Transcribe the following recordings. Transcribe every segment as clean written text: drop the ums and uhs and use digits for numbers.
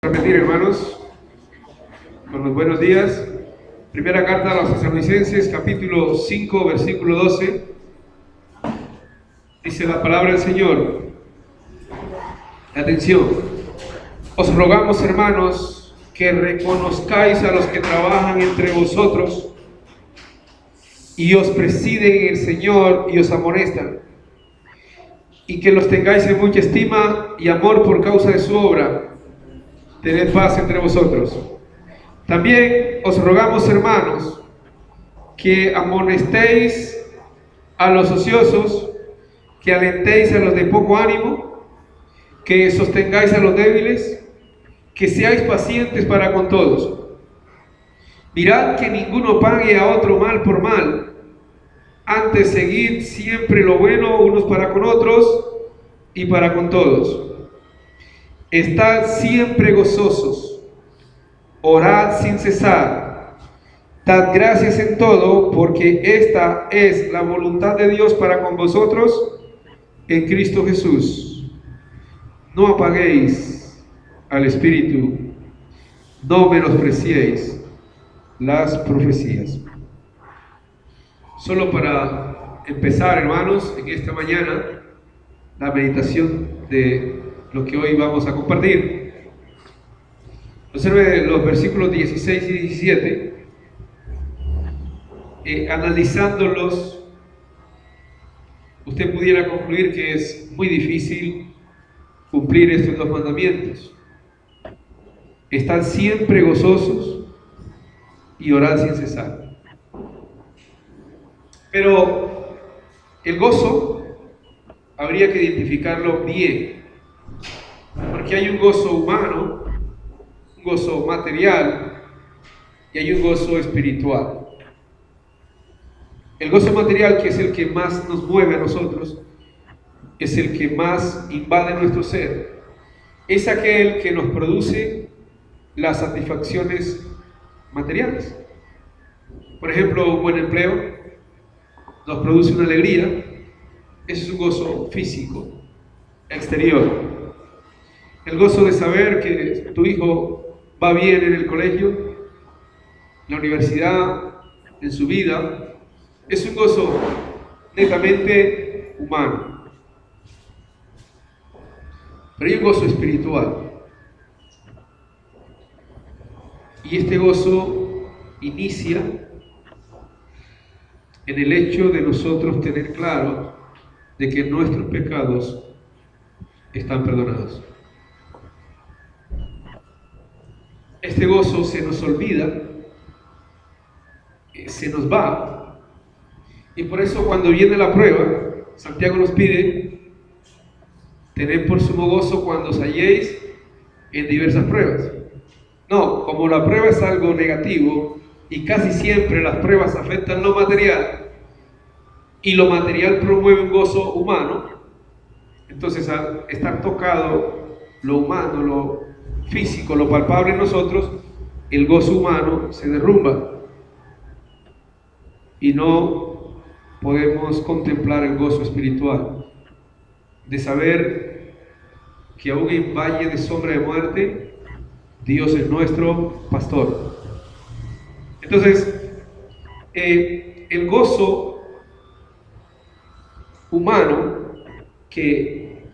Repetir, hermanos, con los buenos días. Primera carta a los Tesalonicenses, capítulo 5, versículo 12. Dice la palabra del Señor. Atención. Os rogamos, hermanos, que reconozcáis a los que trabajan entre vosotros y os presiden en el Señor y os amonestan, y que los tengáis en mucha estima y amor por causa de su obra. Tened paz entre vosotros. También os rogamos, hermanos, que amonestéis a los ociosos, que alentéis a los de poco ánimo, que sostengáis a los débiles, que seáis pacientes para con todos. Mirad que ninguno pague a otro mal por mal. Antes seguid siempre lo bueno unos para con otros y para con todos. Estad siempre gozosos, orad sin cesar, dad gracias en todo, porque esta es la voluntad de Dios para con vosotros en Cristo Jesús. No apaguéis al Espíritu, no menospreciéis las profecías. Solo para empezar, hermanos, en esta mañana, la meditación de lo que hoy vamos a compartir. Observe los versículos 16 y 17. Analizándolos, usted pudiera concluir que es muy difícil cumplir estos dos mandamientos. Estad siempre gozosos y orad sin cesar. Pero el gozo habría que identificarlo bien, porque hay un gozo humano, un gozo material y hay un gozo espiritual. El gozo material, que es el que más nos mueve a nosotros, es el que más invade nuestro ser, es aquel que nos produce las satisfacciones materiales. Por ejemplo, un buen empleo nos produce una alegría. Ese es un gozo físico, exterior. El gozo de saber que tu hijo va bien en el colegio, en la universidad, en su vida, es un gozo netamente humano. Pero hay un gozo espiritual. Y este gozo inicia en el hecho de nosotros tener claro de que nuestros pecados están perdonados. Este gozo se nos olvida, se nos va, y por eso cuando viene la prueba, Santiago nos pide: tened por sumo gozo cuando os halléis en diversas pruebas. No, como la prueba es algo negativo, y casi siempre las pruebas afectan lo material, y lo material promueve un gozo humano, entonces al estar tocado lo humano, lo físico, lo palpable en nosotros, el gozo humano se derrumba y no podemos contemplar el gozo espiritual de saber que aún en valle de sombra de muerte, Dios es nuestro pastor. Entonces, el gozo humano, que,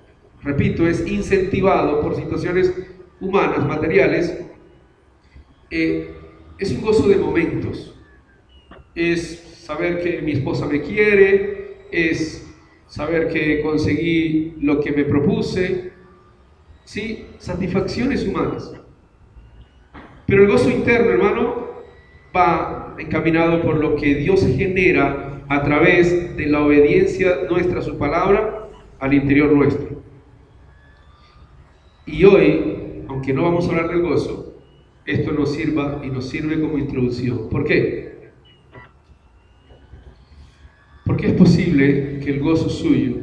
repito, es incentivado por situaciones humanas, materiales, es un gozo de momentos. Es saber que mi esposa me quiere, es saber que conseguí lo que me propuse, ¿sí? Satisfacciones humanas. Pero el gozo interno, hermano, va encaminado por lo que Dios genera a través de la obediencia nuestra a su palabra al interior nuestro. Y hoy, aunque no vamos a hablar del gozo, esto nos sirva y nos sirve como introducción. ¿Por qué? Porque es posible que el gozo suyo,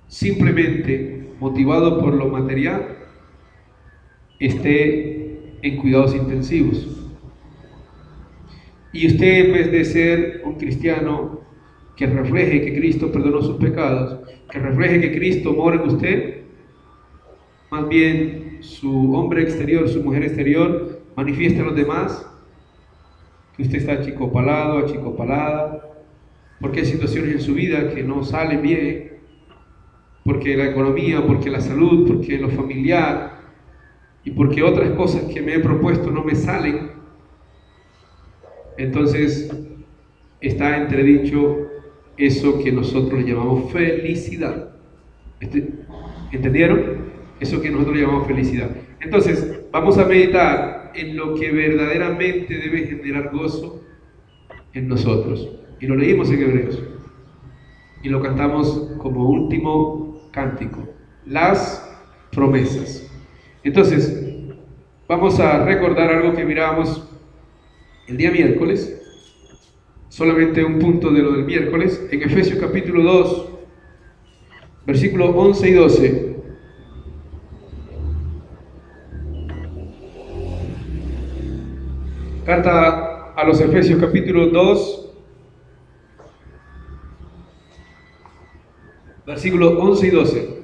simplemente motivado por lo material, esté en cuidados intensivos. Y usted, en vez de ser un cristiano que refleje que Cristo perdonó sus pecados, que refleje que Cristo mora en usted, más bien su hombre exterior, su mujer exterior, manifiesta a los demás que usted está achicopalado, achicopalada, porque hay situaciones en su vida que no salen bien, porque la economía, porque la salud, porque lo familiar y porque otras cosas que me he propuesto no me salen. Entonces está entredicho eso que nosotros llamamos felicidad. ¿Entendieron? Eso que nosotros llamamos felicidad. Entonces vamos a meditar en lo que verdaderamente debe generar gozo en nosotros. Y lo leímos en Hebreos y lo cantamos como último cántico, las promesas. Entonces vamos a recordar algo que mirábamos el día miércoles, solamente un punto de lo del miércoles, en Efesios capítulo 2, versículos 11 y 12. Carta a los Efesios capítulo 2, versículos 11 y 12.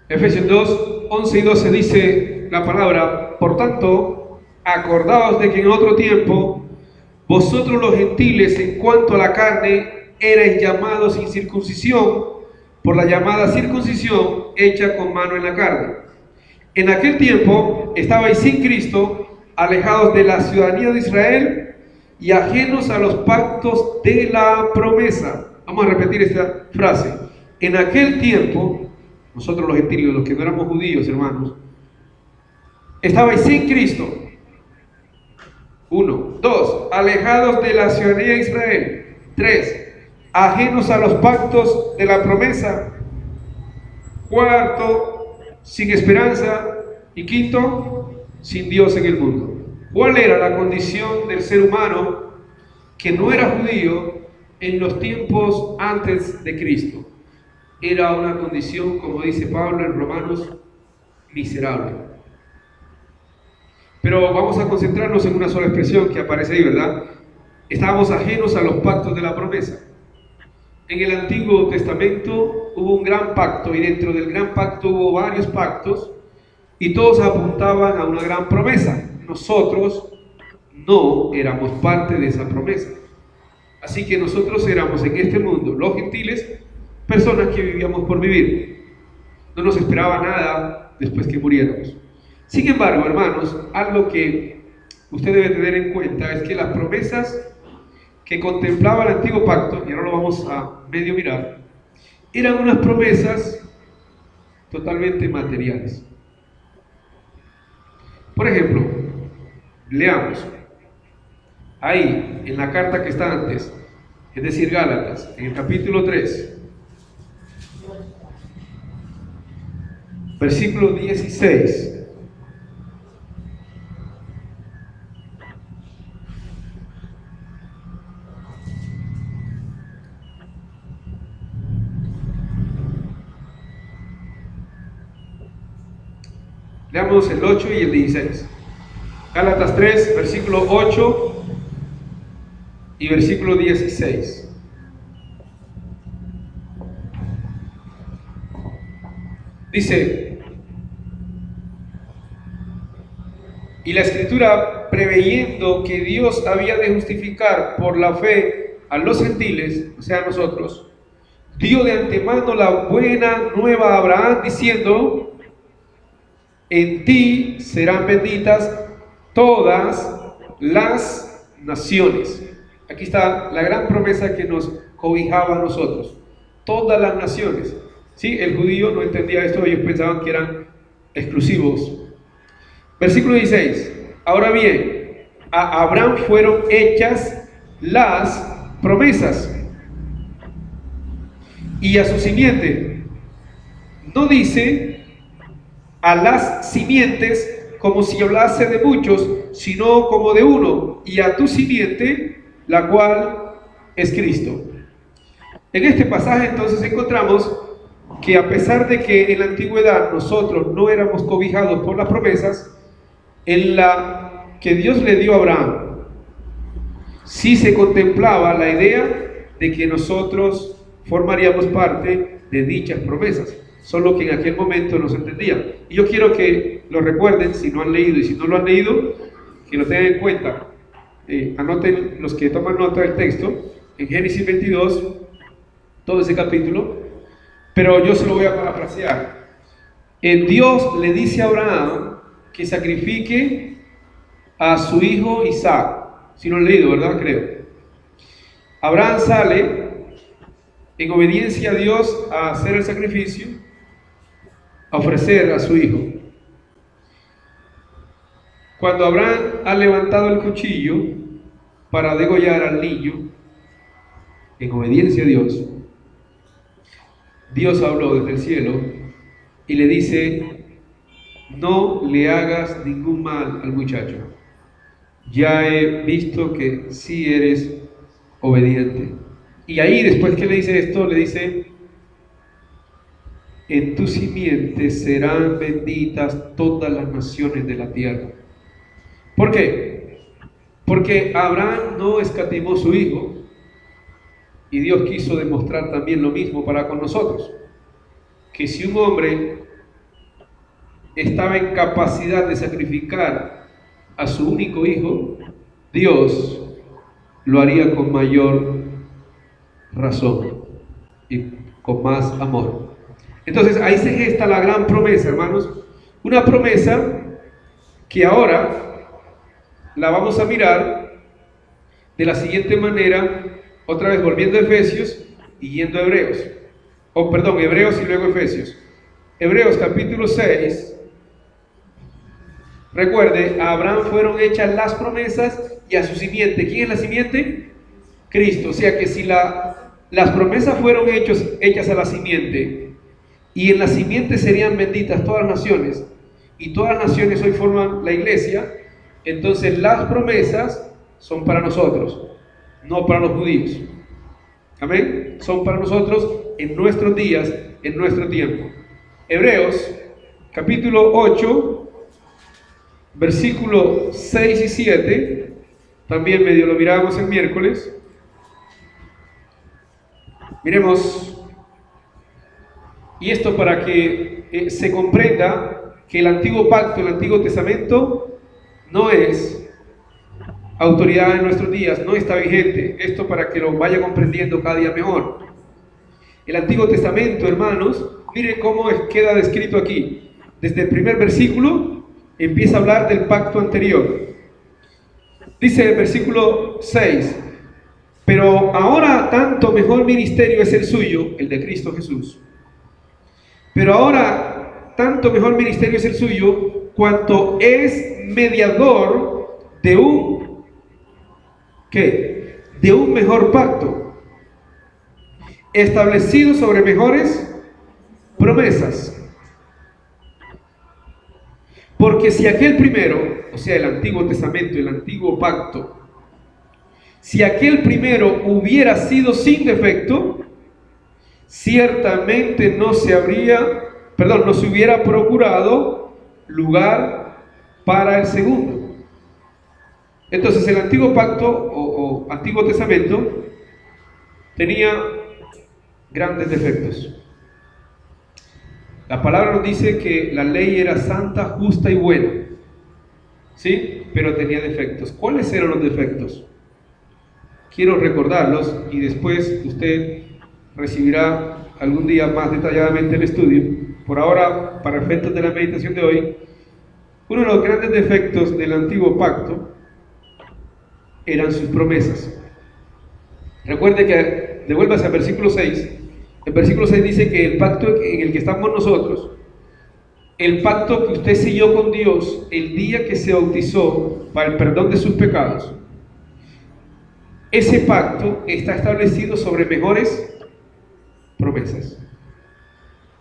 Efesios 2, 11 y 12 dice la palabra: por tanto, acordaos de que en otro tiempo vosotros los gentiles, en cuanto a la carne, erais llamados sin circuncisión por la llamada circuncisión hecha con mano en la carne. En aquel tiempo estabais sin Cristo, alejados de la ciudadanía de Israel y ajenos a los pactos de la promesa. Vamos a repetir esta frase. En aquel tiempo, nosotros los gentiles, los que no éramos judíos, hermanos, estabais sin Cristo. 1, 2, alejados de la ciudadanía de Israel. 3, ajenos a los pactos de la promesa. 4, sin esperanza. Y 5, sin Dios en el mundo. ¿Cuál era la condición del ser humano que no era judío en los tiempos antes de Cristo? Era una condición, como dice Pablo en Romanos, miserable. Pero vamos a concentrarnos en una sola expresión que aparece ahí, ¿verdad? Estábamos ajenos a los pactos de la promesa. En el Antiguo Testamento hubo un gran pacto, y dentro del gran pacto hubo varios pactos, y todos apuntaban a una gran promesa. Nosotros no éramos parte de esa promesa. Así que nosotros éramos en este mundo, los gentiles, personas que vivíamos por vivir. No nos esperaba nada después que muriéramos. Sin embargo, hermanos, algo que usted debe tener en cuenta es que las promesas que contemplaba el antiguo pacto, y ahora lo vamos a medio mirar, eran unas promesas totalmente materiales. Por ejemplo, leamos ahí en la carta que está antes, es decir, Gálatas, en el capítulo 3, versículo 16. Leamos el 8 y el 16. Gálatas 3, versículo 8 y versículo 16. Dice: y la Escritura, preveyendo que Dios había de justificar por la fe a los gentiles, o sea, a nosotros, dio de antemano la buena nueva a Abraham, diciendo: en ti serán benditas todas las naciones. Aquí está la gran promesa que nos cobijaba a nosotros. Todas las naciones. ¿Sí? El judío no entendía esto, ellos pensaban que eran exclusivos. Versículo 16. Ahora bien, a Abraham fueron hechas las promesas, y a su simiente. No dice a las simientes como si hablase de muchos, sino como de uno, y a tu simiente, la cual es Cristo. En este pasaje entonces encontramos que a pesar de que en la antigüedad nosotros no éramos cobijados por las promesas, en la que Dios le dio a Abraham, sí se contemplaba la idea de que nosotros formaríamos parte de dichas promesas, solo que en aquel momento no se entendía. Y yo quiero que lo recuerden, si no han leído, y si no lo han leído, que lo tengan en cuenta. Anoten los que toman nota del texto, en Génesis 22, todo ese capítulo, pero yo se lo voy a parafrasear. Dios le dice a Abraham que sacrifique a su hijo Isaac. Si no han leído, ¿verdad? Creo. Abraham sale en obediencia a Dios a hacer el sacrificio, a ofrecer a su hijo. Cuando Abraham ha levantado el cuchillo para degollar al niño, en obediencia a Dios, Dios habló desde el cielo y le dice: no le hagas ningún mal al muchacho. Ya he visto que sí eres obediente. Y ahí, después que le dice esto, le dice: en tu simiente serán benditas todas las naciones de la tierra. ¿Por qué? Porque Abraham no escatimó su hijo, y Dios quiso demostrar también lo mismo para con nosotros, que si un hombre estaba en capacidad de sacrificar a su único hijo, Dios lo haría con mayor razón y con más amor. Entonces ahí se gesta la gran promesa, hermanos, una promesa que ahora la vamos a mirar de la siguiente manera, otra vez volviendo a Efesios y yendo a Hebreos, Hebreos y luego Efesios. Hebreos capítulo 6. Recuerde, a Abraham fueron hechas las promesas y a su simiente. ¿Quién es la simiente? Cristo. O sea que si las promesas fueron hechas a la simiente, y en la simiente serían benditas todas las naciones, y todas las naciones hoy forman la iglesia, entonces las promesas son para nosotros, no para los judíos. Amén. Son para nosotros en nuestros días, en nuestro tiempo. Hebreos capítulo 8, versículo 6 y 7, también medio lo mirábamos el miércoles. Miremos, y esto para que se comprenda que el antiguo pacto, el antiguo testamento, no es autoridad en nuestros días, no está vigente. Esto para que lo vaya comprendiendo cada día mejor. El Antiguo Testamento, hermanos, miren cómo queda descrito aquí. Desde el primer versículo empieza a hablar del pacto anterior. Dice el versículo 6: pero ahora tanto mejor ministerio es el suyo, el de Cristo Jesús. Pero ahora tanto mejor ministerio es el suyo, cuanto es mediador de un de un mejor pacto, establecido sobre mejores promesas. Porque si aquel primero, o sea el Antiguo Testamento, el Antiguo Pacto, si aquel primero hubiera sido sin defecto, ciertamente no se hubiera procurado lugar para el segundo. Entonces el Antiguo Pacto o Antiguo Testamento tenía grandes defectos. La palabra nos dice que la ley era santa, justa y buena, ¿sí? Pero tenía defectos. ¿Cuáles eran los defectos? Quiero recordarlos y después usted recibirá algún día más detalladamente el estudio. Por ahora, para efectos de la meditación de hoy, uno de los grandes defectos del Antiguo Pacto eran sus promesas. Recuerde que, devuélvase al versículo 6. El versículo 6 dice que el pacto en el que estamos nosotros, el pacto que usted selló con Dios el día que se bautizó para el perdón de sus pecados, ese pacto está establecido sobre mejores promesas.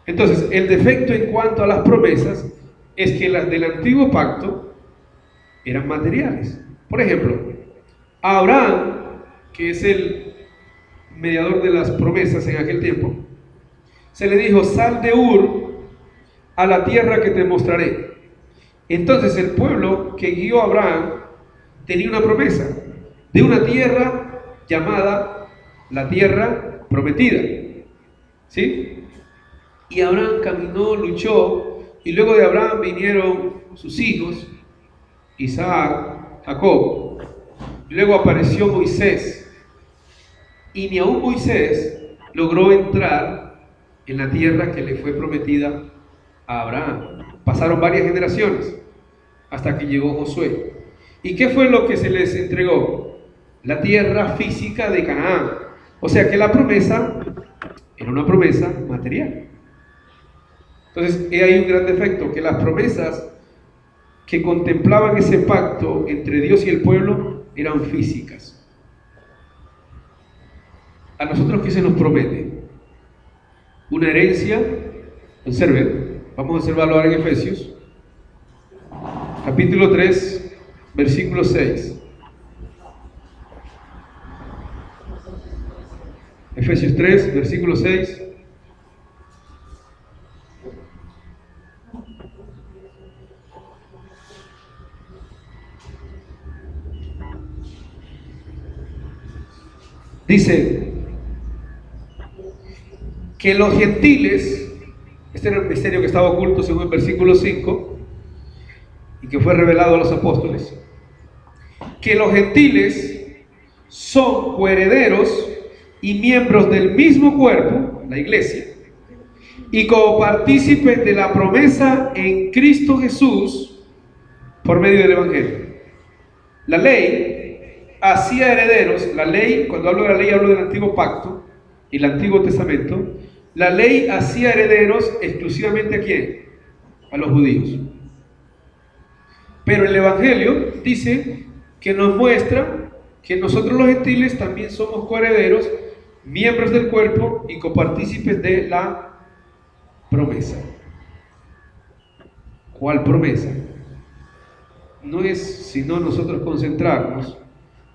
Entonces, el defecto en cuanto a las promesas es que las del antiguo pacto eran materiales. Por ejemplo, a Abraham, que es el mediador de las promesas en aquel tiempo, se le dijo: sal de Ur a la tierra que te mostraré. Entonces el pueblo que guió a Abraham tenía una promesa de una tierra llamada la tierra prometida. ¿Sí? Y Abraham caminó, luchó, y luego de Abraham vinieron sus hijos, Isaac, Jacob. Luego apareció Moisés, y ni aún Moisés logró entrar en la tierra que le fue prometida a Abraham. Pasaron varias generaciones hasta que llegó Josué. ¿Y qué fue lo que se les entregó? La tierra física de Canaán. O sea que la promesa era una promesa material. Entonces, hay un gran defecto, que las promesas que contemplaban ese pacto entre Dios y el pueblo eran físicas. A nosotros, ¿qué se nos promete? Una herencia. Observen, vamos a observarlo ahora en Efesios, capítulo 3, versículo 6. Efesios 3, versículo 6. Dice que los gentiles, este era el misterio que estaba oculto según el versículo 5 y que fue revelado a los apóstoles, que los gentiles son coherederos y miembros del mismo cuerpo, la iglesia, y copartícipes de la promesa en Cristo Jesús por medio del Evangelio. La ley hacía herederos, la ley, cuando hablo de la ley hablo del antiguo pacto y el antiguo testamento. La ley hacía herederos exclusivamente ¿a quién? A los judíos. Pero el Evangelio dice que nos muestra que nosotros los gentiles también somos coherederos, miembros del cuerpo y copartícipes de la promesa. ¿Cuál promesa? No es sino nosotros concentrarnos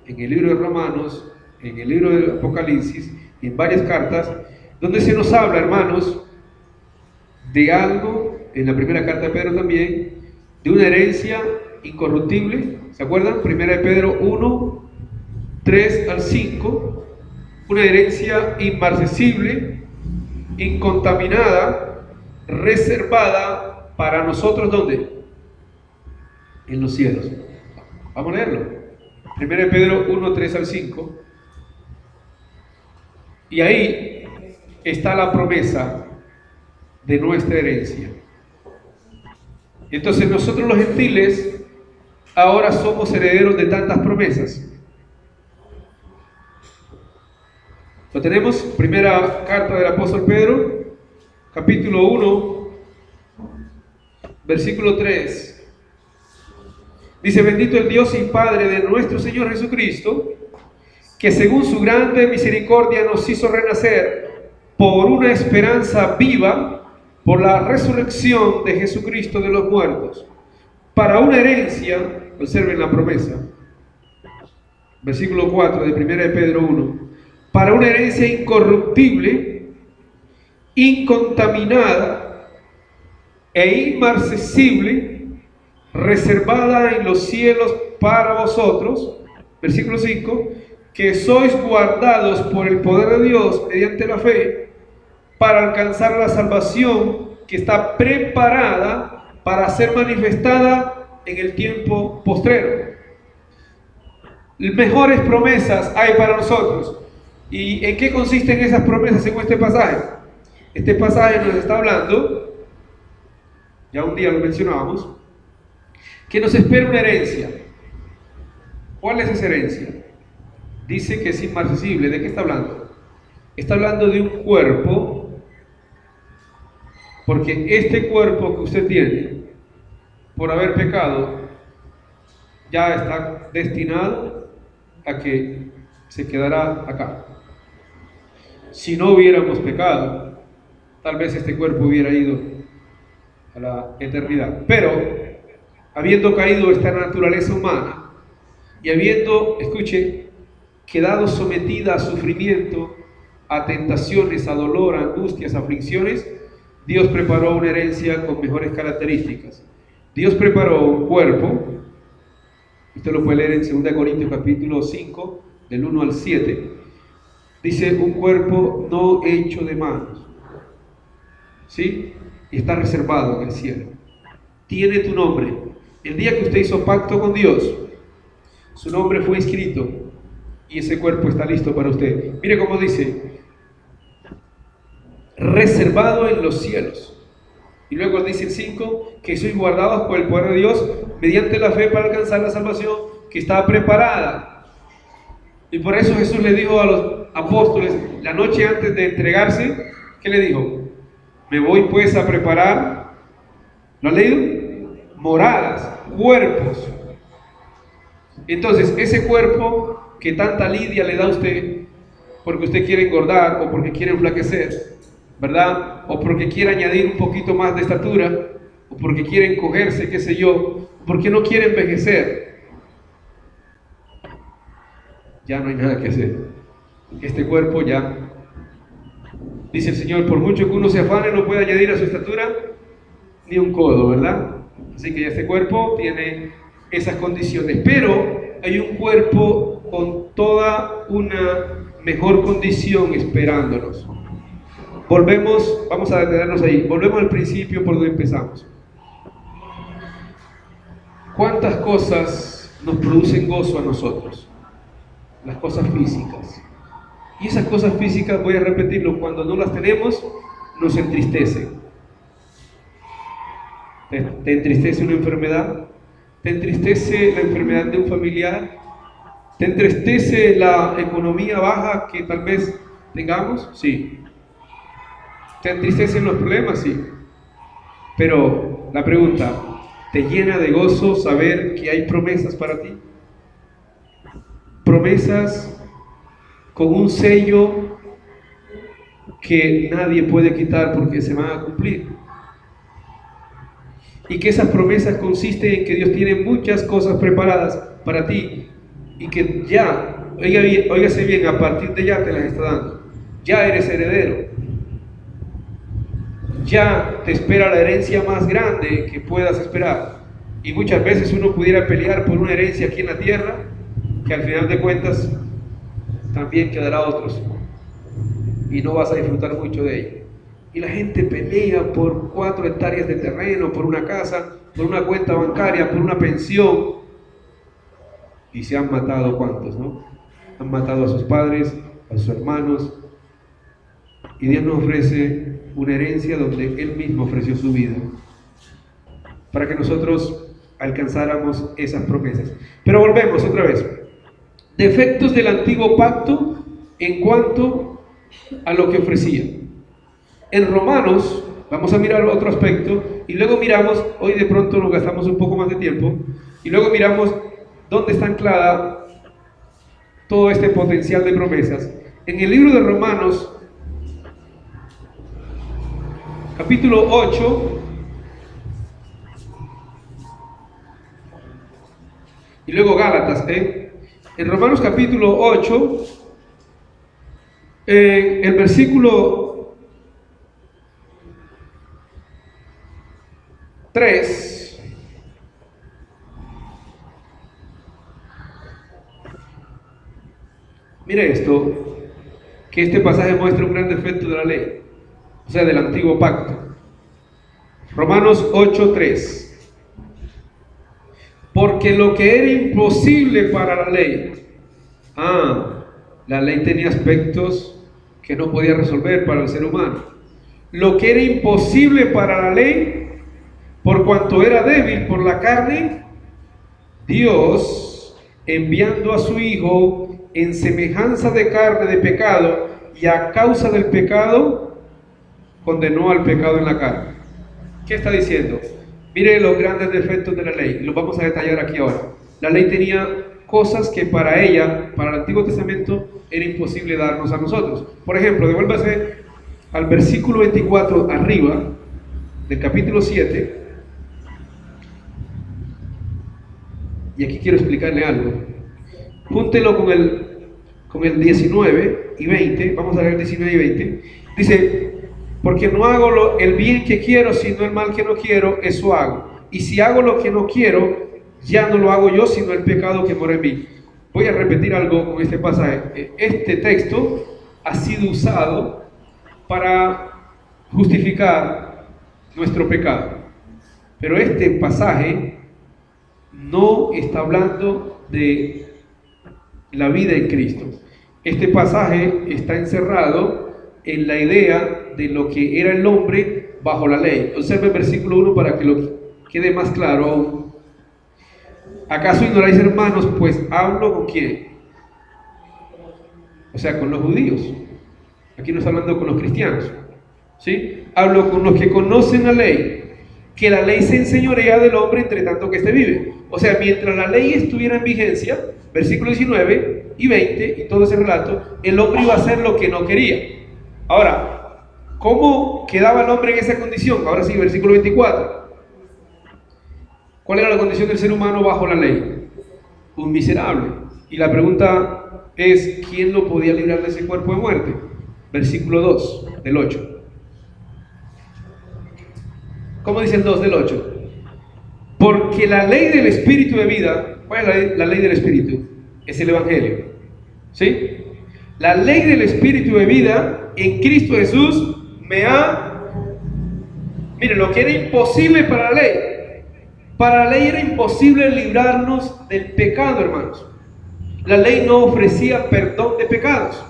en el libro de Romanos, en el libro del Apocalipsis y en varias cartas, donde se nos habla, hermanos, de algo, en la primera carta de Pedro también, de una herencia incorruptible. ¿Se acuerdan? Primera de Pedro 1, 3 al 5, una herencia inmarcesible, incontaminada, reservada para nosotros, ¿dónde? En los cielos. Vamos a leerlo. Primera de Pedro 1, 3 al 5. Y ahí está la promesa de nuestra herencia. Entonces nosotros los gentiles ahora somos herederos de tantas promesas. Lo tenemos, primera carta del apóstol Pedro, capítulo 1, versículo 3. Dice: bendito el Dios y Padre de nuestro Señor Jesucristo, que según su grande misericordia nos hizo renacer por una esperanza viva, por la resurrección de Jesucristo de los muertos, para una herencia, observen la promesa, versículo 4 de 1 de Pedro 1, para una herencia incorruptible, incontaminada e inmarcesible, reservada en los cielos para vosotros, versículo 5, que sois guardados por el poder de Dios mediante la fe, para alcanzar la salvación que está preparada para ser manifestada en el tiempo postrero. Mejores promesas hay para nosotros. ¿Y en qué consisten esas promesas según este pasaje? Este pasaje nos está hablando, ya un día lo mencionábamos, que nos espera una herencia. ¿Cuál es esa herencia? Dice que es inmarcesible. ¿De qué está hablando? Está hablando de un cuerpo, porque este cuerpo que usted tiene, por haber pecado, ya está destinado a que se quedará acá. Si no hubiéramos pecado, tal vez este cuerpo hubiera ido a la eternidad. Pero, habiendo caído esta naturaleza humana y habiendo, escuche, quedado sometida a sufrimiento, a tentaciones, a dolor, a angustias, a aflicciones, Dios preparó una herencia con mejores características. Dios preparó un cuerpo, usted lo puede leer en 2 Corintios capítulo 5, del 1 al 7, Dice, un cuerpo no hecho de manos, ¿sí? Y está reservado en el cielo. Tiene tu nombre. El día que usted hizo pacto con Dios, su nombre fue inscrito y ese cuerpo está listo para usted. Mire cómo dice, reservado en los cielos. Y luego dice el 5, que sois guardados por el poder de Dios mediante la fe para alcanzar la salvación que está preparada. Y por eso Jesús le dijo a los apóstoles, la noche antes de entregarse, ¿qué le dijo? Me voy pues a preparar, ¿lo han leído? Moradas, cuerpos. Entonces, ese cuerpo que tanta lidia le da a usted, porque usted quiere engordar o porque quiere enflaquecer, ¿verdad? O porque quiere añadir un poquito más de estatura, o porque quiere encogerse, qué sé yo, o porque no quiere envejecer. Ya no hay nada que hacer. Este cuerpo ya, dice el Señor, por mucho que uno se afane, no puede añadir a su estatura ni un codo, ¿verdad? Así que este cuerpo tiene esas condiciones, pero hay un cuerpo con toda una mejor condición esperándonos. Volvemos, vamos a detenernos ahí, volvemos al principio por donde empezamos. ¿Cuántas cosas nos producen gozo a nosotros? Las cosas físicas. Y esas cosas físicas, voy a repetirlo, cuando no las tenemos, nos entristecen. ¿Te entristece una enfermedad? ¿Te entristece la enfermedad de un familiar? ¿Te entristece la economía baja que tal vez tengamos? Sí. ¿Te entristecen los problemas? Sí. Pero la pregunta, ¿te llena de gozo saber que hay promesas para ti? Promesas con un sello que nadie puede quitar porque se van a cumplir. Y que esas promesas consisten en que Dios tiene muchas cosas preparadas para ti y que ya, óigase bien, a partir de ya te las está dando. Ya eres heredero. Ya te espera la herencia más grande que puedas esperar. Y muchas veces uno pudiera pelear por una herencia aquí en la tierra que al final de cuentas también quedará a otros y no vas a disfrutar mucho de ella. Y la gente pelea por 4 hectáreas de terreno, por una casa, por una cuenta bancaria, por una pensión. Y se han matado, ¿cuántos, no? Han matado a sus padres, a sus hermanos. Y Dios nos ofrece una herencia donde Él mismo ofreció su vida para que nosotros alcanzáramos esas promesas. Pero volvemos otra vez. Defectos del antiguo pacto en cuanto a lo que ofrecía. En Romanos, vamos a mirar otro aspecto y luego miramos, hoy de pronto nos gastamos un poco más de tiempo, y luego miramos dónde está anclada todo este potencial de promesas. En el libro de Romanos, capítulo 8, y luego Gálatas, en Romanos capítulo 8, el versículo 3, mire esto, que este pasaje muestra un gran defecto de la ley, o sea, del antiguo pacto. Romanos 8:3. Porque lo que era imposible para la ley, la ley tenía aspectos que no podía resolver para el ser humano. Lo que era imposible para la ley, por cuanto era débil por la carne, Dios, enviando a su Hijo en semejanza de carne de pecado, y a causa del pecado, condenó al pecado en la carne. ¿Qué está diciendo? Mire los grandes defectos de la ley, los vamos a detallar aquí ahora. La ley tenía cosas que para ella, para el Antiguo Testamento, era imposible darnos a nosotros. Por ejemplo, devuélvase al versículo 24 arriba del capítulo 7. Y aquí quiero explicarle algo. Júntelo con el 19 y 20. Vamos a ver 19 y 20. Dice, porque no hago el bien que quiero, sino el mal que no quiero, eso hago. Y si hago lo que no quiero, ya no lo hago yo, sino el pecado que mora en mí. Voy a repetir algo con este pasaje. Este texto ha sido usado para justificar nuestro pecado. Pero este pasaje no está hablando de la vida en Cristo. Este pasaje está encerrado en la idea de lo que era el hombre bajo la ley. Observe el versículo 1 para que lo quede más claro aún. ¿Acaso ignoráis, hermanos? Pues hablo con quién. O sea, con los judíos. Aquí no está hablando con los cristianos. ¿Sí? Hablo con los que conocen la ley, que la ley se enseñorea del hombre entre tanto que éste vive. O sea, mientras la ley estuviera en vigencia, versículo 19 y 20 y todo ese relato, el hombre iba a hacer lo que no quería. Ahora, ¿cómo quedaba el hombre en esa condición? Ahora sí, versículo 24. ¿Cuál era la condición del ser humano bajo la ley? Un miserable. Y la pregunta es, ¿quién lo podía librar de ese cuerpo de muerte? Versículo 2 del 8. ¿Cómo dice el 2 del 8? Porque la ley del Espíritu de vida, ¿cuál es la ley del Espíritu? Es el Evangelio. ¿Sí? La ley del Espíritu de vida en Cristo Jesús me ha... Miren, lo que era imposible para la ley. Para la ley era imposible librarnos del pecado, hermanos. La ley no ofrecía perdón de pecados.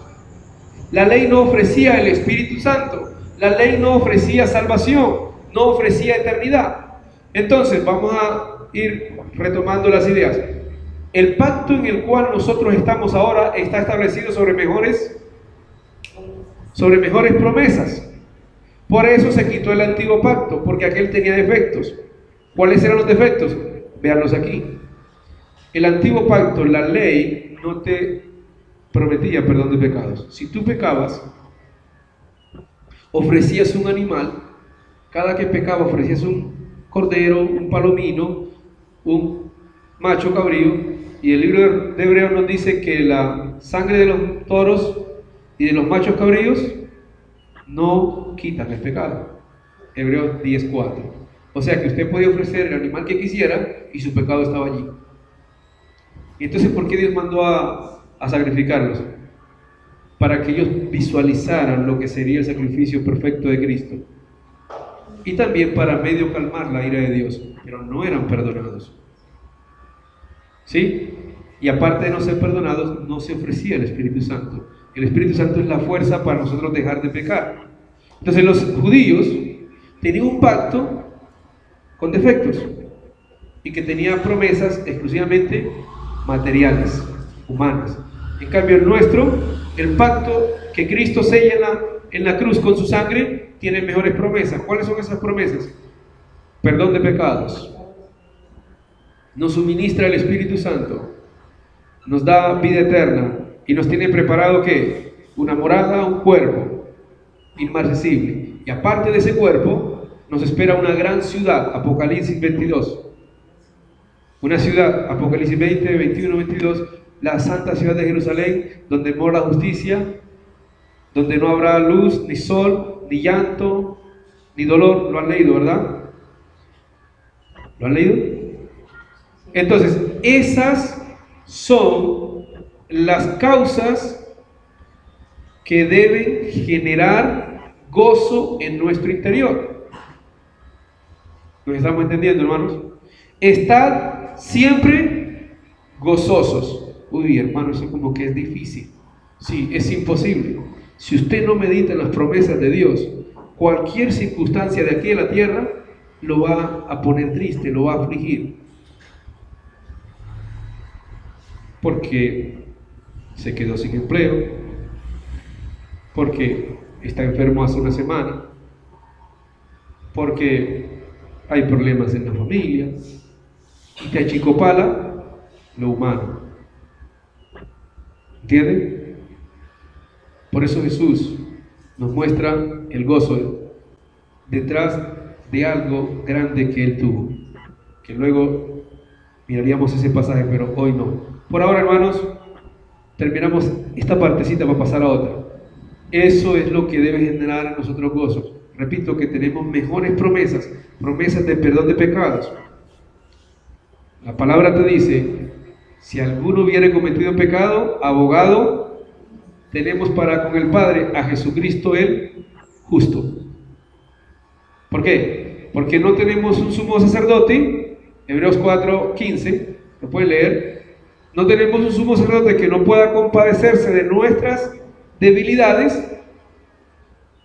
La ley no ofrecía el Espíritu Santo. La ley no ofrecía salvación. No ofrecía eternidad. Entonces, vamos a ir retomando las ideas. El pacto en el cual nosotros estamos ahora está establecido sobre mejores promesas. Por eso se quitó el antiguo pacto, porque aquel tenía defectos. ¿Cuáles eran los defectos? Véanlos aquí. El antiguo pacto, la ley, no te prometía perdón de pecados. Si tú pecabas, ofrecías un animal. Cada que pecaba ofrecías un cordero, un palomino, un macho cabrío. Y el libro de Hebreos nos dice que la sangre de los toros y de los machos cabríos no quitan el pecado. Hebreos 10:4. O sea que usted podía ofrecer el animal que quisiera y su pecado estaba allí. Y entonces, ¿por qué Dios mandó a sacrificarlos? Para que ellos visualizaran lo que sería el sacrificio perfecto de Cristo. Y también para medio calmar la ira de Dios. Pero no eran perdonados. ¿Sí? Y aparte de no ser perdonados, no se ofrecía el Espíritu Santo. El Espíritu Santo es la fuerza para nosotros dejar de pecar. Entonces los judíos tenían un pacto con defectos y que tenía promesas exclusivamente materiales, humanas. En cambio el nuestro, el pacto que Cristo sella en la cruz con su sangre, tiene mejores promesas. ¿Cuáles son esas promesas? Perdón de pecados. Nos suministra el Espíritu Santo, nos da vida eterna y nos tiene preparado ¿qué? Una morada, un cuerpo inmarcesible. Y aparte de ese cuerpo, nos espera una gran ciudad, Apocalipsis 22. Una ciudad, Apocalipsis 20, 21, 22, la santa ciudad de Jerusalén, donde mora la justicia, donde no habrá luz, ni sol, ni llanto, ni dolor. Lo han leído, ¿verdad? ¿Lo han leído? Entonces, esas son las causas que deben generar gozo en nuestro interior. ¿Nos estamos entendiendo, hermanos? Estad siempre gozosos. Uy, hermano, eso como que es difícil. Sí, es imposible. Si usted no medita en las promesas de Dios, cualquier circunstancia de aquí en la tierra lo va a poner triste, lo va a afligir. Porque se quedó sin empleo, porque está enfermo hace una semana, porque hay problemas en la familia, y te achicopala lo humano. ¿Entienden? Por eso Jesús nos muestra el gozo detrás de algo grande que Él tuvo, que luego miraríamos ese pasaje, pero hoy no. Por ahora, hermanos, terminamos esta partecita para pasar a otra. Eso es lo que debe generar en nosotros gozo. Repito que tenemos mejores promesas, promesas de perdón de pecados. La palabra te dice, si alguno hubiere cometido pecado, abogado tenemos para con el Padre a Jesucristo el justo. ¿Por qué? Porque no tenemos un sumo sacerdote, Hebreos 4:15, lo pueden leer. No tenemos un sumo sacerdote que no pueda compadecerse de nuestras debilidades,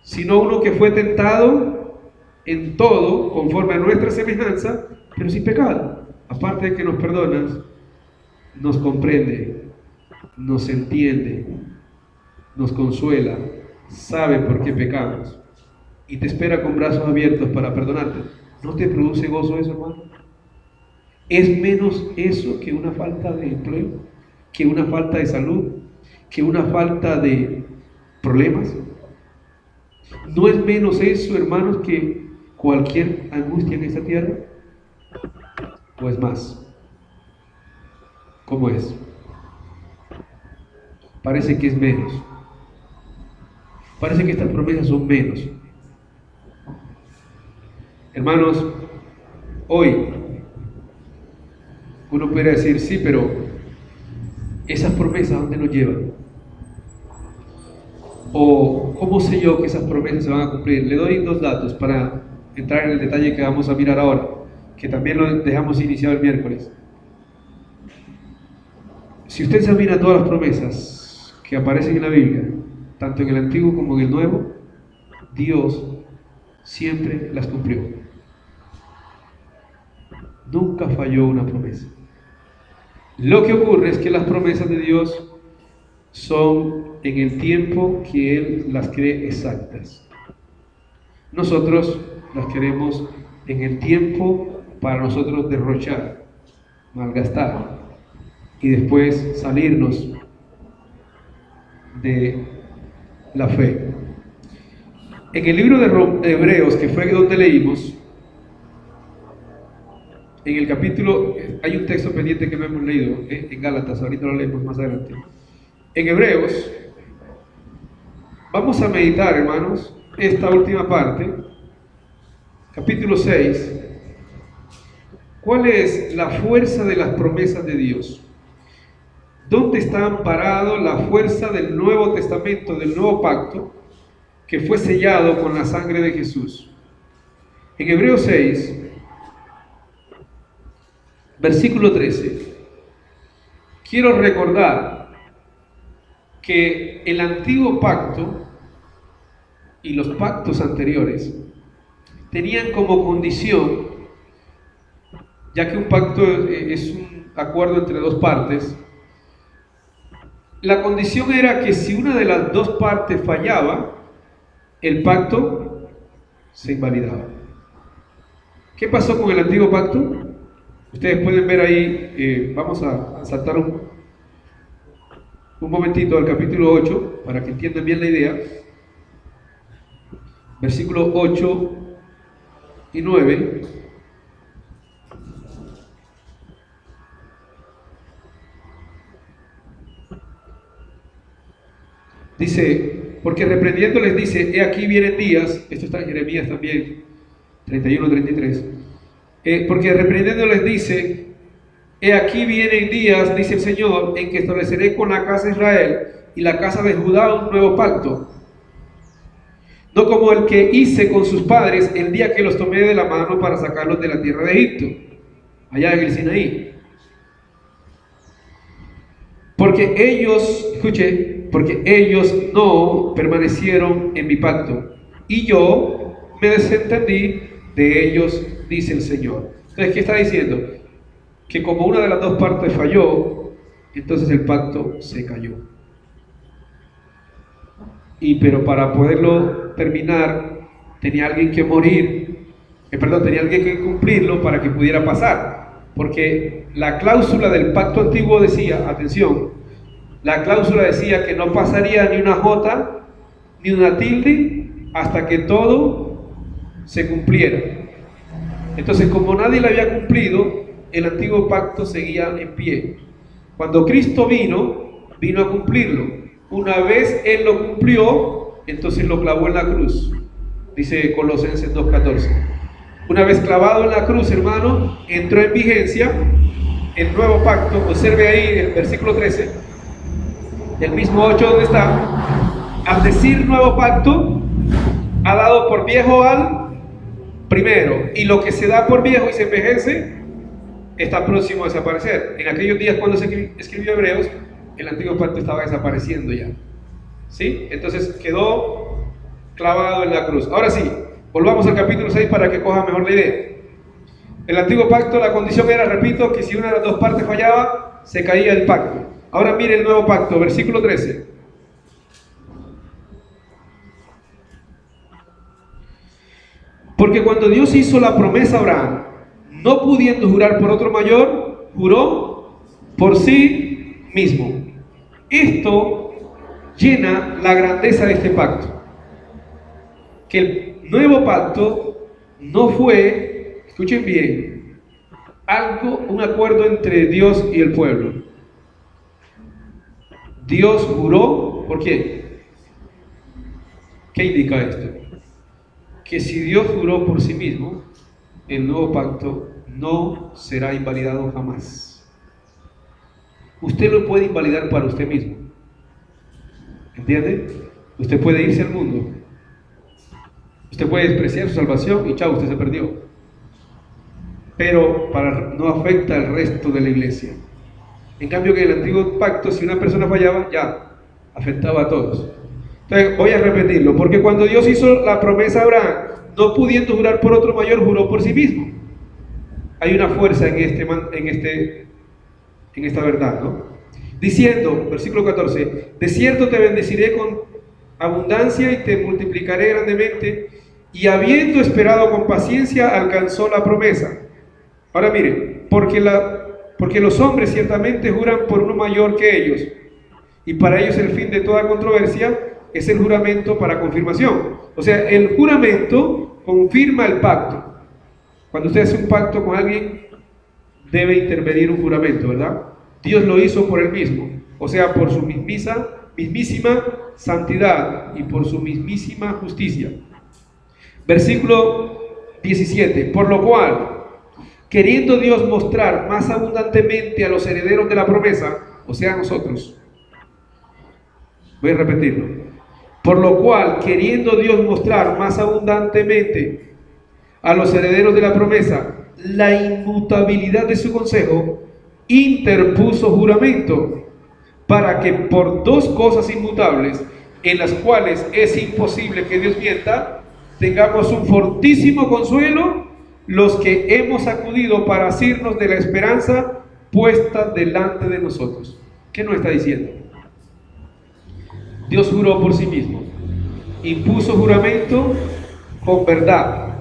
sino uno que fue tentado en todo, conforme a nuestra semejanza, pero sin pecado. Aparte de que nos perdona, nos comprende, nos entiende, nos consuela, sabe por qué pecamos y te espera con brazos abiertos para perdonarte. ¿No te produce gozo eso, hermano? ¿Es menos eso que una falta de empleo, que una falta de salud, que una falta de problemas? ¿No es menos eso, hermanos, que cualquier angustia en esta tierra? Pues más. ¿Cómo es? Parece que es menos. Parece que estas promesas son menos. Hermanos, hoy uno puede decir, sí, pero esas promesas, ¿a dónde nos llevan? O ¿cómo sé yo que esas promesas se van a cumplir? Le doy dos datos para entrar en el detalle que vamos a mirar ahora, que también lo dejamos iniciado el miércoles. Si usted examina todas las promesas que aparecen en la Biblia, tanto en el Antiguo como en el Nuevo, Dios siempre las cumplió. Nunca falló una promesa. Lo que ocurre es que las promesas de Dios son en el tiempo que Él las cree exactas. Nosotros las queremos en el tiempo para nosotros derrochar, malgastar y después salirnos de la fe. En el libro de Hebreos, que fue donde leímos, en el capítulo, hay un texto pendiente que no hemos leído, en Gálatas, ahorita lo leemos más adelante. En Hebreos, vamos a meditar, hermanos, esta última parte, capítulo 6. ¿Cuál es la fuerza de las promesas de Dios? ¿Dónde está amparado la fuerza del Nuevo Testamento, del Nuevo Pacto, que fue sellado con la sangre de Jesús? En Hebreos 6, versículo 13, quiero recordar que el antiguo pacto y los pactos anteriores tenían como condición, ya que un pacto es un acuerdo entre dos partes, la condición era que si una de las dos partes fallaba, el pacto se invalidaba. ¿Qué pasó con el antiguo pacto? Ustedes pueden ver ahí, vamos a saltar un momentito al capítulo 8 para que entiendan bien la idea. Versículos 8 y 9. Dice, porque reprendiéndoles dice, he aquí vienen días, esto está en Jeremías también, 31-33, porque reprendiéndoles dice, he aquí vienen días, dice el Señor, en que estableceré con la casa de Israel y la casa de Judá un nuevo pacto, no como el que hice con sus padres el día que los tomé de la mano para sacarlos de la tierra de Egipto, allá en el Sinaí. Porque ellos, escuche, porque ellos no permanecieron en mi pacto, y yo me desentendí de ellos, dice el Señor. Entonces, ¿qué está diciendo? Que como una de las dos partes falló, entonces el pacto se cayó. Pero para poderlo terminar, tenía alguien que morir, tenía alguien que cumplirlo para que pudiera pasar. Porque la cláusula del pacto antiguo decía, atención, la cláusula decía que no pasaría ni una jota, ni una tilde, hasta que todo se cumpliera. Entonces, como nadie lo había cumplido, el antiguo pacto seguía en pie. Cuando Cristo vino a cumplirlo. Una vez Él lo cumplió, entonces lo clavó en la cruz. Dice Colosenses 2:14. Una vez clavado en la cruz, hermano, entró en vigencia el nuevo pacto. Observe ahí el versículo 13. el mismo 8 donde está, al decir nuevo pacto, ha dado por viejo al primero, y lo que se da por viejo y se envejece está próximo a desaparecer. En aquellos días cuando se escribió Hebreos, el antiguo pacto estaba desapareciendo ya, ¿sí? Entonces quedó clavado en la cruz. Ahora sí, volvamos al capítulo 6 para que coja mejor la idea. El antiguo pacto, la condición era, repito, que si una de las dos partes fallaba, se caía el pacto. Ahora mire el nuevo pacto, versículo 13. Porque cuando Dios hizo la promesa a Abraham, no pudiendo jurar por otro mayor, juró por sí mismo. Esto llena la grandeza de este pacto. Que el nuevo pacto no fue, escuchen bien, un acuerdo entre Dios y el pueblo. Dios juró, ¿por qué? ¿Qué indica esto? Que si Dios juró por sí mismo, el nuevo pacto no será invalidado jamás. Usted lo puede invalidar para usted mismo. ¿Entiende? Usted puede irse al mundo. Usted puede despreciar su salvación y chao, usted se perdió. Pero no afecta al resto de la iglesia. En cambio que en el antiguo pacto, si una persona fallaba, ya afectaba a todos. Entonces voy a repetirlo, porque cuando Dios hizo la promesa a Abraham, no pudiendo jurar por otro mayor, juró por sí mismo. Hay una fuerza en esta verdad, ¿no? Diciendo, versículo 14, de cierto te bendeciré con abundancia y te multiplicaré grandemente, y habiendo esperado con paciencia, alcanzó la promesa. Ahora mire, porque los hombres ciertamente juran por uno mayor que ellos, y para ellos el fin de toda controversia es el juramento para confirmación. O sea, el juramento confirma el pacto. Cuando usted hace un pacto con alguien, debe intervenir un juramento, ¿verdad? Dios lo hizo por él mismo, o sea, por su mismísima santidad y por su mismísima justicia. Versículo 17, por lo cual, queriendo Dios mostrar más abundantemente a los herederos de la promesa, o sea, a nosotros, voy a repetirlo, por lo cual, queriendo Dios mostrar más abundantemente a los herederos de la promesa la inmutabilidad de su consejo, interpuso juramento, para que por dos cosas inmutables, en las cuales es imposible que Dios mienta, tengamos un fortísimo consuelo los que hemos acudido para asirnos de la esperanza puesta delante de nosotros. ¿Qué nos está diciendo? Dios juró por sí mismo, impuso juramento con verdad,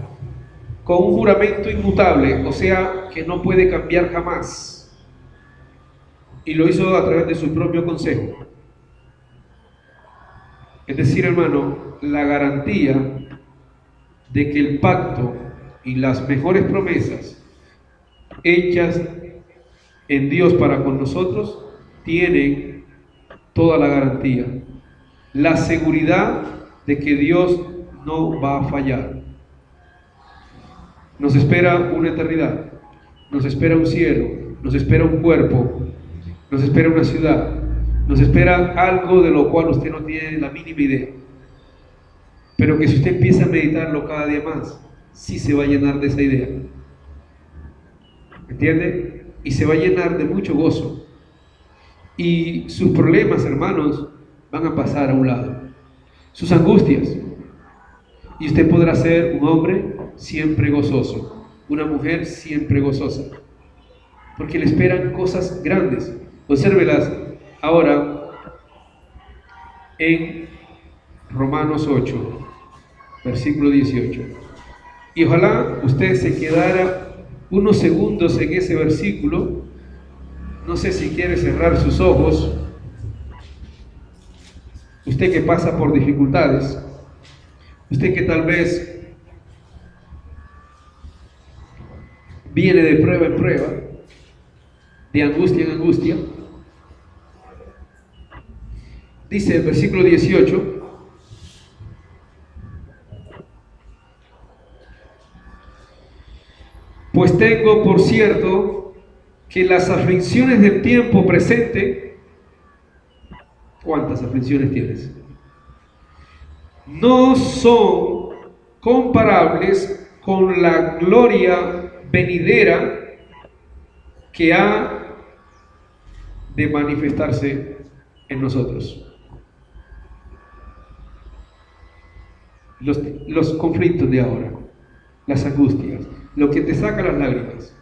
con un juramento inmutable, o sea, que no puede cambiar jamás. Y lo hizo a través de su propio consejo. Es decir, hermano, la garantía de que el pacto y las mejores promesas hechas en Dios para con nosotros tienen toda la garantía, la seguridad de que Dios no va a fallar. Nos espera una eternidad, nos espera un cielo, nos espera un cuerpo, nos espera una ciudad, nos espera algo de lo cual usted no tiene la mínima idea. Pero que si usted empieza a meditarlo cada día más, sí se va a llenar de esa idea. ¿Entiende? Y se va a llenar de mucho gozo. Y sus problemas, hermanos, van a pasar a un lado. Sus angustias. Y usted podrá ser un hombre siempre gozoso, una mujer siempre gozosa. Porque le esperan cosas grandes. Obsérvelas ahora en Romanos 8, versículo 18. Y ojalá usted se quedara unos segundos en ese versículo. No sé si quiere cerrar sus ojos. Usted que pasa por dificultades, usted que tal vez viene de prueba en prueba, de angustia en angustia. Dice el versículo 18: pues tengo por cierto que las aflicciones del tiempo presente, o aflicciones tienes. No son comparables con la gloria venidera que ha de manifestarse en nosotros. Los conflictos de ahora, las angustias, lo que te saca las lágrimas,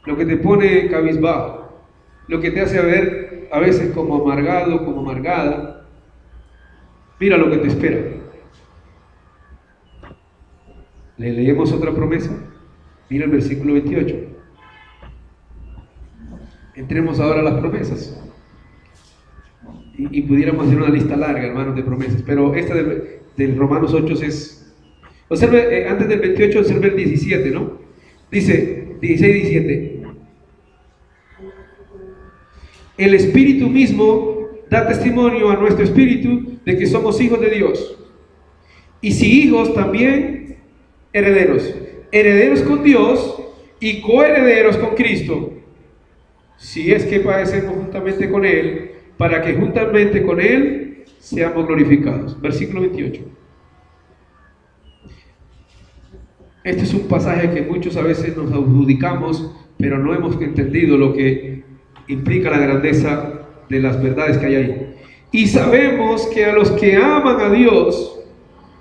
lo que te pone cabizbajo, lo que te hace ver a veces como amargado, como amargada, mira lo que te espera. ¿Le leemos otra promesa? Mira el versículo 28. Entremos ahora a las promesas. Y pudiéramos hacer una lista larga, hermanos, de promesas. Pero esta del Romanos 8 es... Observe, antes del 28, observe el 17, ¿no? Dice, 16, 17. El Espíritu mismo da testimonio a nuestro espíritu de que somos hijos de Dios. Y si hijos, también herederos. Herederos con Dios y coherederos con Cristo. Si es que padecemos juntamente con Él, para que juntamente con Él seamos glorificados. Versículo 28. Este es un pasaje que muchos a veces nos adjudicamos, pero no hemos entendido lo que implica la grandeza de las verdades que hay ahí. Y sabemos que a los que aman a Dios,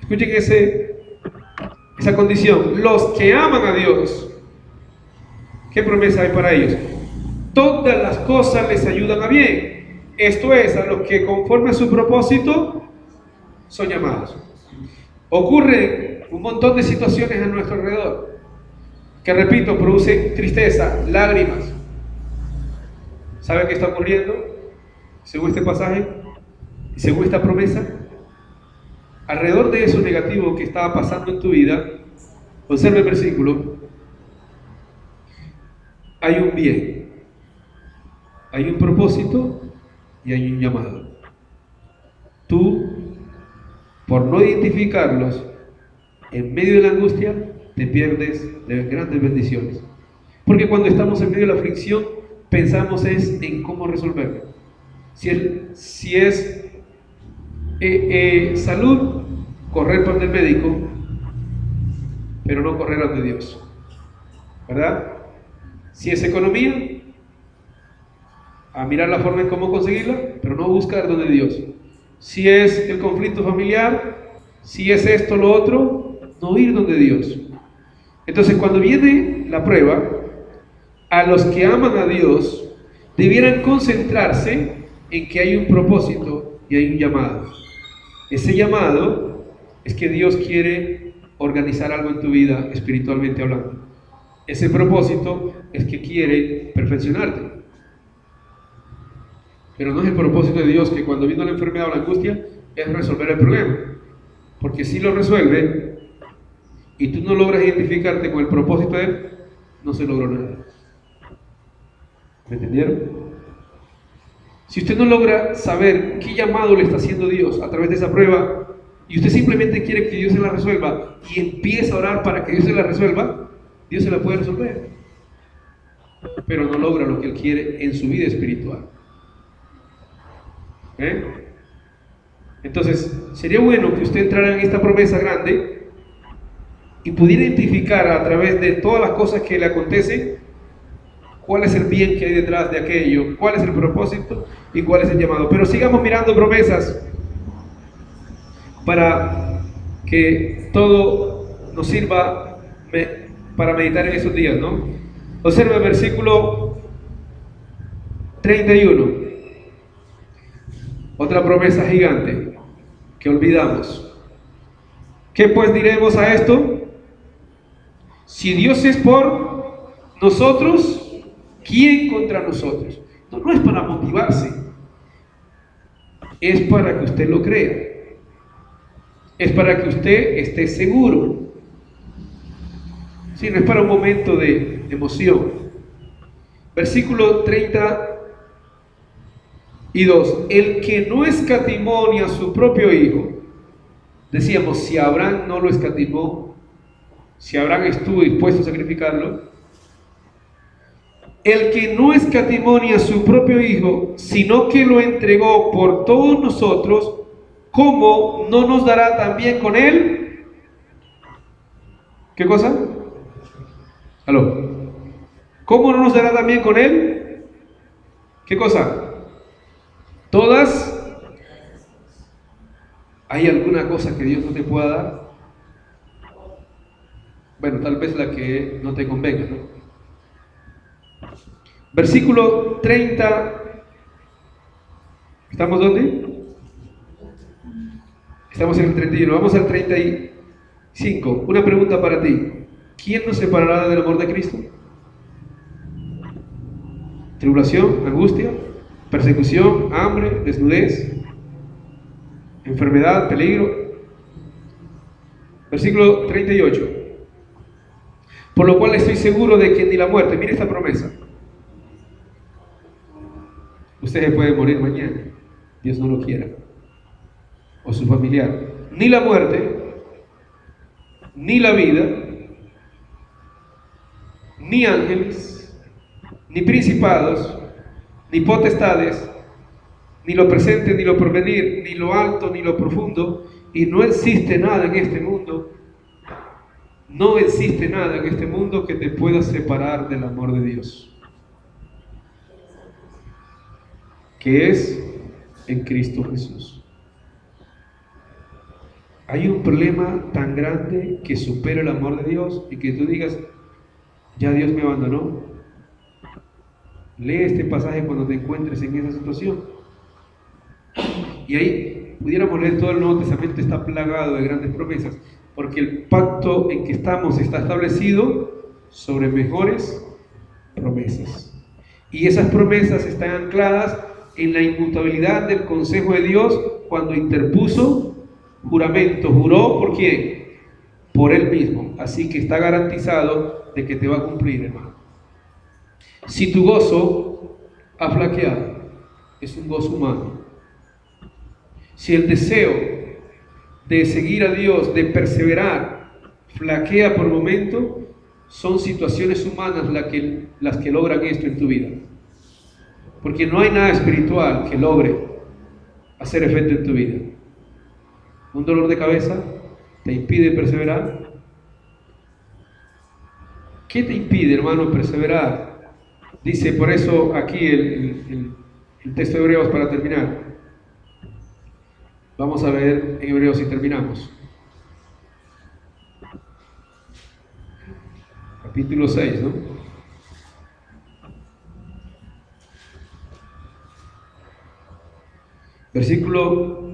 escuchen esa condición, los que aman a Dios, ¿qué promesa hay para ellos? Todas las cosas les ayudan a bien. Esto es, a los que conforme a su propósito son llamados. Ocurren un montón de situaciones a nuestro alrededor que, repito, producen tristeza, lágrimas. ¿Saben qué está ocurriendo? Según este pasaje, según esta promesa, alrededor de eso negativo que estaba pasando en tu vida, observa el versículo, hay un bien, hay un propósito y hay un llamado. Tú, por no identificarlos, en medio de la angustia, te pierdes de grandes bendiciones. Porque cuando estamos en medio de la aflicción, pensamos en cómo resolverlo. Si es salud, correr por el médico, pero no correr ante Dios, ¿verdad? Si es economía, a mirar la forma en cómo conseguirla, pero no buscar donde Dios. Si es el conflicto familiar, si es esto, lo otro, no ir donde Dios. Entonces, cuando viene la prueba, a los que aman a Dios debieran concentrarse en que hay un propósito y hay un llamado. Ese llamado es que Dios quiere organizar algo en tu vida espiritualmente hablando. Ese propósito es que quiere perfeccionarte. Pero no es el propósito de Dios que cuando vino la enfermedad o la angustia es resolver el problema. Porque si lo resuelve y tú no logras identificarte con el propósito de Él, no se logró nada. ¿Me entendieron? Si usted no logra saber qué llamado le está haciendo Dios a través de esa prueba y usted simplemente quiere que Dios se la resuelva y empieza a orar para que Dios se la resuelva, Dios se la puede resolver. Pero no logra lo que Él quiere en su vida espiritual. Entonces, sería bueno que usted entrara en esta promesa grande y pudiera identificar a través de todas las cosas que le acontecen cuál es el bien que hay detrás de aquello, cuál es el propósito y cuál es el llamado. Pero sigamos mirando promesas para que todo nos sirva para meditar en esos días, ¿no? Observa el versículo 31. Otra promesa gigante que olvidamos. ¿Qué pues diremos a esto? Si Dios es por nosotros, ¿quién contra nosotros? No es para motivarse, es para que usted lo crea, es para que usted esté seguro. Sí, no es para un momento de emoción. Versículo 32. El que no escatimó ni a su propio hijo. Decíamos, si Abraham no lo escatimó, si Abraham estuvo dispuesto a sacrificarlo, El que no escatimonia a su propio Hijo, sino que lo entregó por todos nosotros, ¿cómo no nos dará también con él? ¿Qué cosa? ¿Aló? ¿Cómo no nos dará también con él? ¿Qué cosa? Todas. ¿Hay alguna cosa que Dios no te pueda dar? Bueno, tal vez la que no te convenga, ¿no? Versículo 30. ¿Estamos dónde? Estamos en el 31. Vamos al 35. Una pregunta para ti. ¿Quién nos separará del amor de Cristo? ¿Tribulación, angustia, persecución, hambre, desnudez, enfermedad, peligro? Versículo 38. Por lo cual estoy seguro de que ni la muerte, mire esta promesa. Usted se puede morir mañana, Dios no lo quiera, o su familiar. Ni la muerte, ni la vida, ni ángeles, ni principados, ni potestades, ni lo presente, ni lo porvenir, ni lo alto, ni lo profundo, y no existe nada en este mundo, no existe nada en este mundo que te pueda separar del amor de Dios, que es en Cristo Jesús. Hay un problema tan grande que supera el amor de Dios y que tú digas, ya Dios me abandonó. Lee este pasaje cuando te encuentres en esa situación. Y ahí pudiéramos leer todo el Nuevo Testamento, está plagado de grandes promesas, porque el pacto en que estamos está establecido sobre mejores promesas. Y esas promesas están ancladas en la inmutabilidad del consejo de Dios cuando interpuso juramento. ¿Juró por quién? Por Él mismo. Así que está garantizado de que te va a cumplir, hermano. Si tu gozo ha flaqueado, es un gozo humano. Si el deseo de seguir a Dios, de perseverar, flaquea por momento, son situaciones humanas las que logran esto en tu vida. Porque no hay nada espiritual que logre hacer efecto en tu vida. Un dolor de cabeza te impide perseverar. ¿Qué te impide, hermano, perseverar? Dice, por eso aquí el texto de Hebreos para terminar. Vamos a ver en Hebreos y terminamos. Capítulo 6, ¿no? Versículo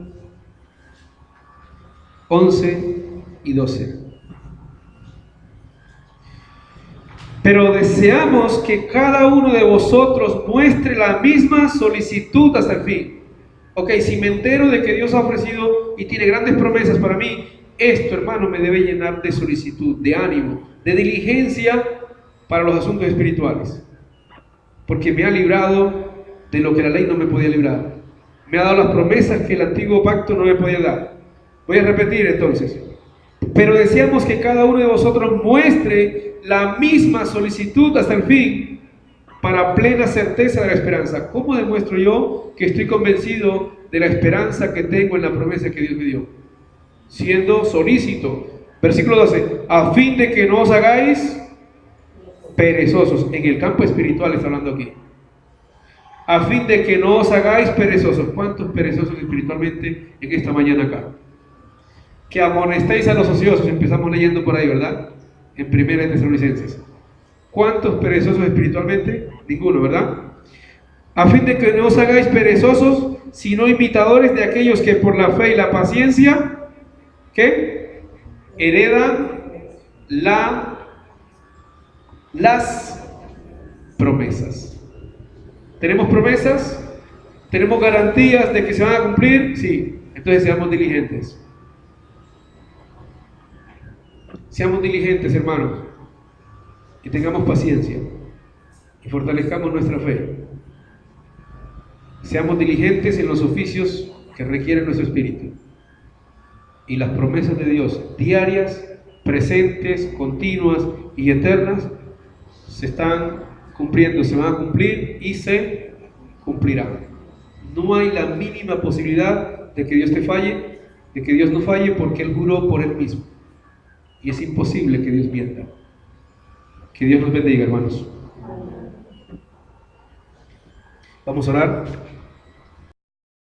11 y 12. Pero deseamos que cada uno de vosotros muestre la misma solicitud hasta el fin. Ok, si me entero de que Dios ha ofrecido y tiene grandes promesas para mí, esto, hermano, me debe llenar de solicitud, de ánimo, de diligencia para los asuntos espirituales. Porque me ha librado de lo que la ley no me podía librar. Me ha dado las promesas que el antiguo pacto no me podía dar. Voy a repetir entonces. Pero deseamos que cada uno de vosotros muestre la misma solicitud hasta el fin, para plena certeza de la esperanza. ¿Cómo demuestro yo que estoy convencido de la esperanza que tengo en la promesa que Dios me dio? Siendo solícito. Versículo 12. A fin de que no os hagáis perezosos. En el campo espiritual está hablando aquí. A fin de que no os hagáis perezosos. ¿Cuántos perezosos espiritualmente en esta mañana acá? Que amonestéis a los ociosos. Empezamos leyendo por ahí, ¿verdad? En 1 Tesalonicenses. ¿Cuántos perezosos espiritualmente? Ninguno, ¿verdad? A fin de que no os hagáis perezosos, sino imitadores de aquellos que por la fe y la paciencia, ¿qué? Heredan las promesas. ¿Tenemos promesas? ¿Tenemos garantías de que se van a cumplir? Sí. Entonces seamos diligentes. Seamos diligentes, hermanos, y tengamos paciencia y fortalezcamos nuestra fe. Seamos diligentes en los oficios que requieren nuestro espíritu. Y las promesas de Dios, diarias, presentes, continuas y eternas, se están cumpliendo, se van a cumplir y se cumplirán. No hay la mínima posibilidad de que Dios te falle, de que Dios no falle, porque Él juró por Él mismo. Y es imposible que Dios mienta. Que Dios nos bendiga, hermanos. Vamos a orar.